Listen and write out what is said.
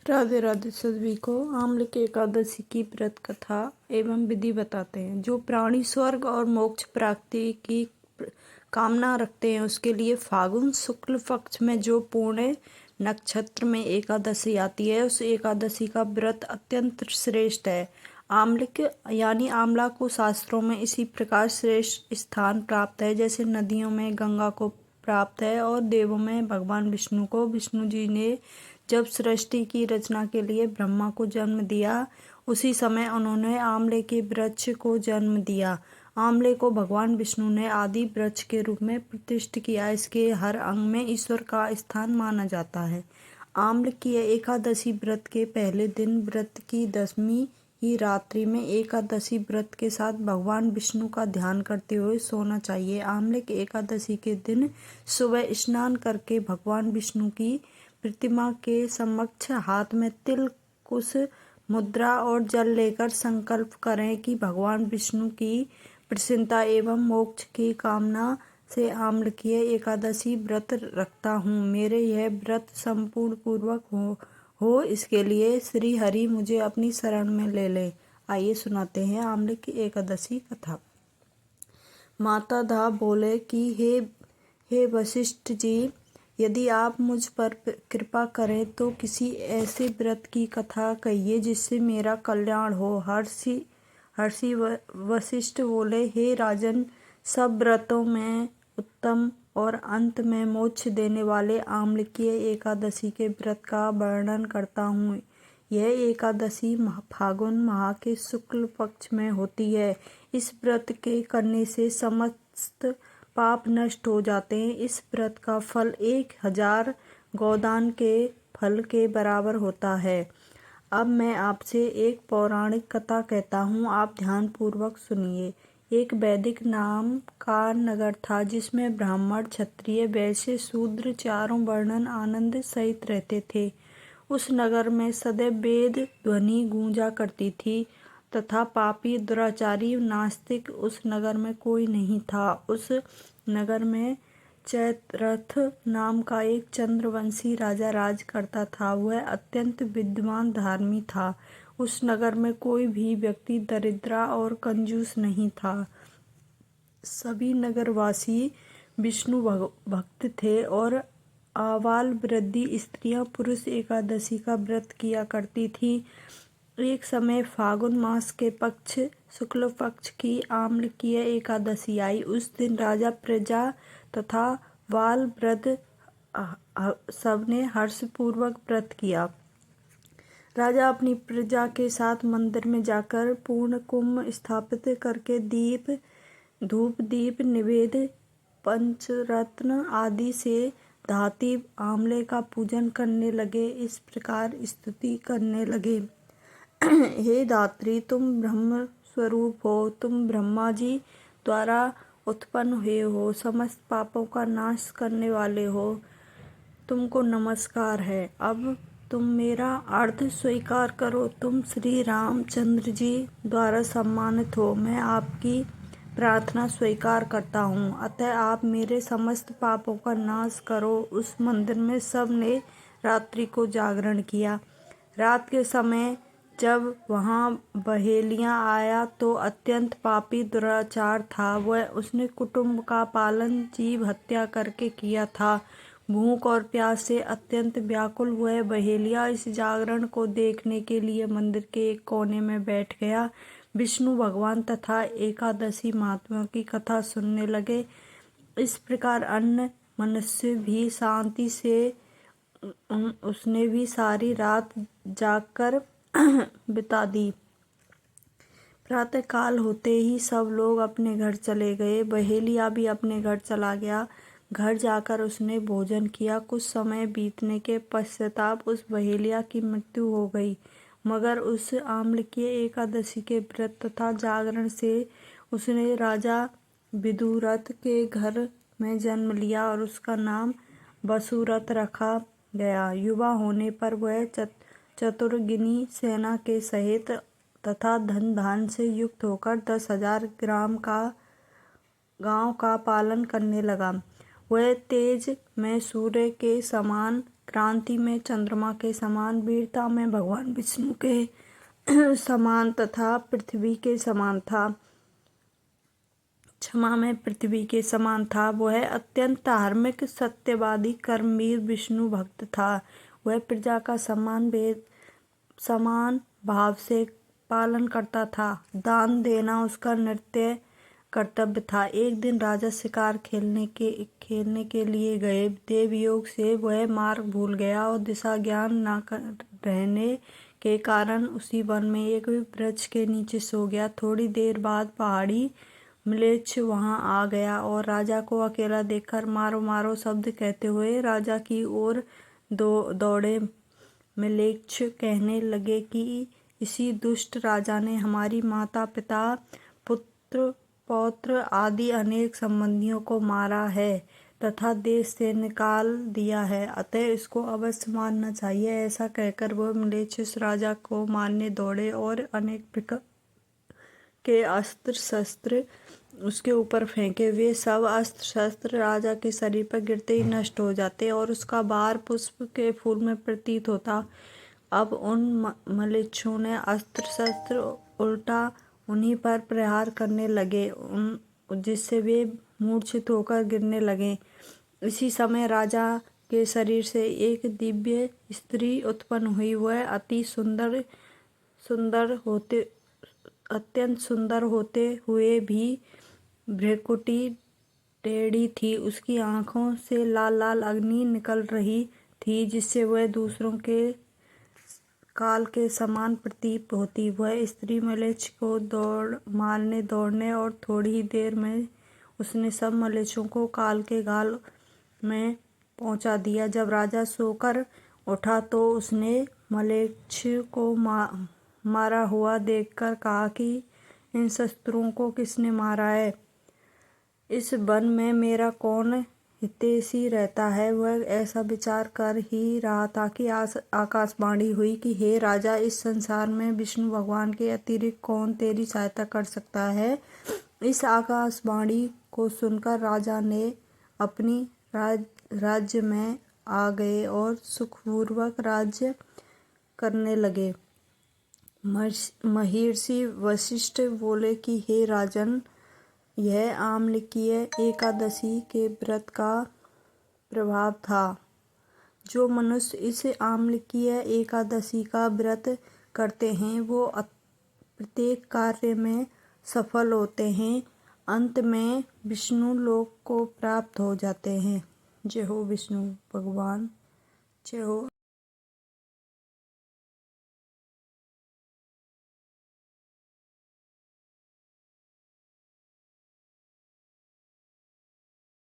राधे राधे सभी को। आम्लिक एकादशी की व्रत कथा एवं विधि बताते हैं। जो प्राणी स्वर्ग और मोक्ष प्राप्ति की कामना रखते हैं उसके लिए फागुन शुक्ल पक्ष में जो पूर्ण नक्षत्र में एकादशी आती है उस एकादशी का व्रत अत्यंत श्रेष्ठ है। आम्लिक यानी आंवला को शास्त्रों में इसी प्रकार श्रेष्ठ स्थान प्राप्त है जैसे नदियों में गंगा को प्राप्त है और देवों में भगवान विष्णु को। विष्णु जी ने जब सृष्टि की रचना के लिए ब्रह्मा को जन्म दिया उसी समय उन्होंने आंवले के वृक्ष को जन्म दिया। आंवले को भगवान विष्णु ने आदि वृक्ष के रूप में प्रतिष्ठित किया। इसके हर अंग में ईश्वर का स्थान माना जाता है। आम्ल की एकादशी व्रत के पहले दिन व्रत की 10वीं की रात्रि में एकादशी व्रत के साथ भगवान विष्णु का ध्यान करते हुए सोना चाहिए। आम्ल की एकादशी के दिन सुबह स्नान करके भगवान विष्णु की प्रतिमा के समक्ष हाथ में तिल कुश मुद्रा और जल लेकर संकल्प करें कि भगवान विष्णु की प्रसन्नता एवं मोक्ष की कामना से आम्लकीय एकादशी व्रत रखता हूँ। मेरे यह व्रत संपूर्ण पूर्वक हो इसके लिए श्री हरि मुझे अपनी शरण में ले ले। आइए सुनाते हैं आम्लिक की एकादशी कथा। माता धा बोले कि हे वशिष्ठ जी, यदि आप मुझ पर कृपा करें तो किसी ऐसे व्रत की कथा कहिए जिससे मेरा कल्याण हो। हर्षि वशिष्ठ बोले, हे राजन, सब व्रतों में उत्तम और अंत में मोक्ष देने वाले आम्लिकीय एकादशी के व्रत का वर्णन करता हूँ। यह एकादशी फागुन माह के शुक्ल पक्ष में होती है। इस व्रत के करने से समस्त पाप नष्ट हो जाते हैं। इस व्रत का फल 1000 गोदान के फल के बराबर होता है। अब मैं आपसे एक पौराणिक कथा कहता हूँ, आप ध्यान पूर्वक सुनिए। एक वैदिक नाम का नगर था जिसमें ब्राह्मण क्षत्रिय वैश्य शूद्र चारों वर्ण आनंद सहित रहते थे। उस नगर में सदैव वेद ध्वनि गूंजा करती थी तथा पापी दुराचारी नास्तिक उस नगर में कोई नहीं था। उस नगर में चैत्ररथ नाम का एक चंद्रवंशी राजा राज करता था। वह अत्यंत विद्वान धार्मी था। उस नगर में कोई भी व्यक्ति दरिद्र और कंजूस नहीं था। सभी नगरवासी विष्णु भक्त थे और आबाल वृद्ध स्त्रियां पुरुष एकादशी का व्रत किया करती थी। एक समय फागुन मास के पक्ष शुक्ल पक्ष की आम्लकीय एकादशी आई। उस दिन राजा प्रजा तथा बाल वृद्ध सबने हर्षपूर्वक व्रत किया। राजा अपनी प्रजा के साथ मंदिर में जाकर पूर्ण कुंभ स्थापित करके धूप दीप निवेद पंचरत्न आदि से धाती आंवले का पूजन करने लगे। इस प्रकार स्तुति करने लगे, हे धात्री, तुम ब्रह्म स्वरूप हो, तुम ब्रह्मा जी द्वारा उत्पन्न हुए हो, समस्त पापों का नाश करने वाले हो, तुमको नमस्कार है। अब तुम मेरा अर्थ स्वीकार करो। तुम श्री रामचंद्र जी द्वारा सम्मानित हो। मैं आपकी प्रार्थना स्वीकार करता हूँ, अतः आप मेरे समस्त पापों का नाश करो। उस मंदिर में सब ने रात्रि को जागरण किया। रात के समय जब वहाँ बहेलियाँ आया तो अत्यंत पापी दुराचार था। वह उसने कुटुंब का पालन जीव हत्या करके किया था। भूख और प्यास से अत्यंत व्याकुल हुए बहेलिया इस जागरण को देखने के लिए मंदिर के एक कोने में बैठ गया। विष्णु भगवान तथा एकादशी महात्मा की कथा सुनने लगे। इस प्रकार अन्य मनुष्य भी शांति से उसने भी सारी रात जागकर बिता दी। प्रातः काल होते ही सब लोग अपने घर चले गए। बहेलिया भी अपने घर चला गया। घर जाकर उसने भोजन किया। कुछ समय बीतने के पश्चाताप उस बहेलिया की मृत्यु हो गई। मगर उस आम्लकीय एकादशी के व्रत तथा जागरण से उसने राजा विदुरथ के घर में जन्म लिया और उसका नाम वसुरथ रखा गया। युवा होने पर वह चतुर्गिनी सेना के सहित तथा धन धान से युक्त होकर 10,000 गांव का पालन करने लगा। वह तेज में सूर्य के समान क्रांति में चंद्रमा के समान, वीरता में भगवान विष्णु के समान तथा पृथ्वी के समान था, क्षमा में पृथ्वी के समान था। वह अत्यंत धार्मिक, सत्यवादी, कर्मवीर विष्णु भक्त था। वह प्रजा का समान भाव से पालन करता था। दान देना उसका नित्य कर्तव्य था। एक दिन राजा शिकार खेलने के लिए गए। देवयोग से वह मार्ग भूल गया और दिशा ज्ञान न रहने के कारण उसी वन में एक वृक्ष के नीचे सो गया। थोड़ी देर बाद पहाड़ी म्लेच्छ वहां आ गया और राजा को अकेला देखकर मारो मारो शब्द कहते हुए राजा की ओर दौड़े। म्लेच्छ कहने लगे कि इसी दुष्ट राजा ने हमारी माता, पिता, पुत्र, पौत्र आदि अनेक संबंधियों को मारा है तथा देश से निकाल दिया है, अतः इसको अवश्य मारना चाहिए। ऐसा कहकर वह म्लेच्छ उस राजा को मारने दौड़े और अनेक प्रकार के अस्त्र शस्त्र उसके ऊपर फेंके। वे सब अस्त्र शस्त्र राजा के शरीर पर गिरते ही नष्ट हो जाते और उसका भार पुष्प के फूल में प्रतीत होता। अब उन म्लेच्छों ने अस्त्र शस्त्र उल्टा उन्हीं पर प्रहार करने लगे, जिससे वे मूर्छित होकर गिरने लगे। इसी समय राजा के शरीर से एक दिव्य स्त्री उत्पन्न हुई। वह अत्यंत सुंदर होते हुए भी भ्रुकुटी टेढ़ी थी। उसकी आंखों से लाल लाल अग्नि निकल रही थी, जिससे वह दूसरों के काल के समान प्रतीत होती। वह स्त्री म्लेच्छ को मारने दौड़ने और थोड़ी ही देर में उसने सब म्लेच्छों को काल के गाल में पहुंचा दिया। जब राजा सोकर उठा तो उसने म्लेच्छ को मारा हुआ देखकर कहा कि इन शत्रुओं को किसने मारा है? इस वन में मेरा कौन हितैषी रहता है? वह ऐसा विचार कर ही रहा था कि आकाशवाणी हुई कि हे राजा, इस संसार में विष्णु भगवान के अतिरिक्त कौन तेरी सहायता कर सकता है? इस आकाशवाणी को सुनकर राजा ने अपनी राज्य में आ गए और सुखपूर्वक राज्य करने लगे। महर्षि वशिष्ठ बोले कि हे राजन, यह आम्लकीय एकादशी के व्रत का प्रभाव था। जो मनुष्य इस आम्लकीय एकादशी का व्रत करते हैं वो प्रत्येक कार्य में सफल होते हैं, अंत में विष्णु लोक को प्राप्त हो जाते हैं। जय हो विष्णु भगवान, जय हो।